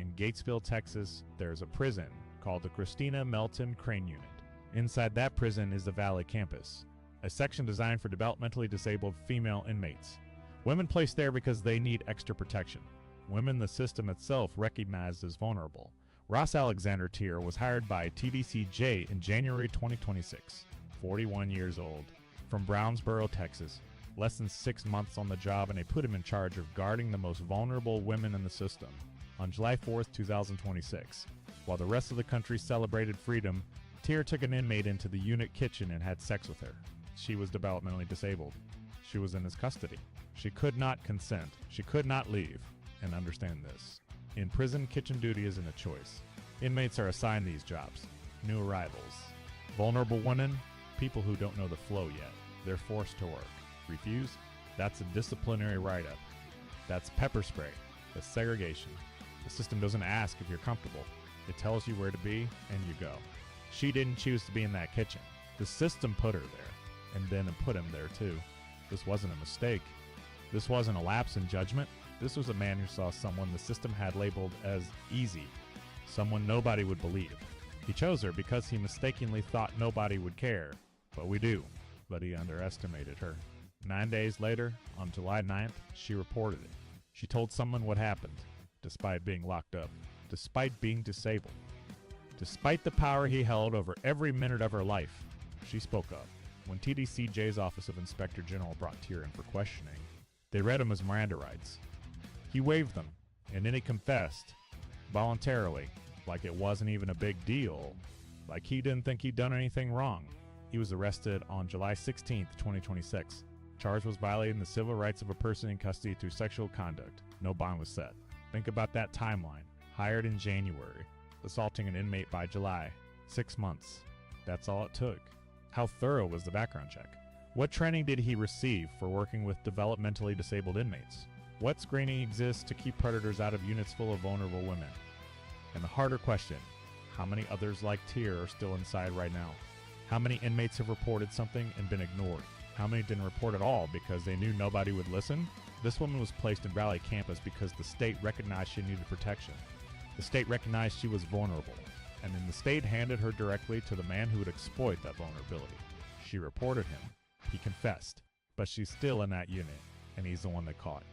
In Gatesville, Texas, there's a prison called the Christina Melton Crain Unit. Inside that prison is the Valley Campus, a section designed for developmentally disabled female inmates. Women placed there because they need extra protection. Women the system itself recognized as vulnerable. Ross Alexander Teer was hired by TDCJ in January 2026, 41 years old, from Brownsboro, Texas. Less than 6 months on the job, and they put him in charge of guarding the most vulnerable women in the system. On July 4th, 2026, while the rest of the country celebrated freedom, Teer took an inmate into the unit kitchen and had sex with her. She was developmentally disabled. She was in his custody. She could not consent. She could not leave. And understand this. In prison, kitchen duty isn't a choice. Inmates are assigned these jobs. New arrivals. Vulnerable women, people who don't know the flow yet. They're forced to work. Refuse? That's a disciplinary write-up. That's pepper spray. That's segregation. The system doesn't ask if you're comfortable. It tells you where to be, and you go. She didn't choose to be in that kitchen. The system put her there, and then it put him there too. This wasn't a mistake. This wasn't a lapse in judgment. This was a man who saw someone the system had labeled as easy, someone nobody would believe. He chose her because he mistakenly thought nobody would care, but we do. But he underestimated her. 9 days later, on July 9th, she reported it. She told someone what happened, despite being locked up, despite being disabled. Despite the power he held over every minute of her life, she spoke up. When TDCJ's Office of Inspector General brought Teer in for questioning, they read him his Miranda rights. He waived them, and then he confessed, voluntarily, like it wasn't even a big deal, like he didn't think he'd done anything wrong. He was arrested on July 16th, 2026. Charge was violating the civil rights of a person in custody through sexual conduct. No bond was set. Think about that timeline. Hired in January, assaulting an inmate by July. 6 months. That's all it took. How thorough was the background check? What training did he receive for working with developmentally disabled inmates? What screening exists to keep predators out of units full of vulnerable women? And the harder question, how many others like Teer are still inside right now? How many inmates have reported something and been ignored? How many didn't report at all because they knew nobody would listen? This woman was placed in Valley Campus because the state recognized she needed protection. The state recognized she was vulnerable, and then the state handed her directly to the man who would exploit that vulnerability. She reported him. He confessed, but she's still in that unit, and he's the one that caught.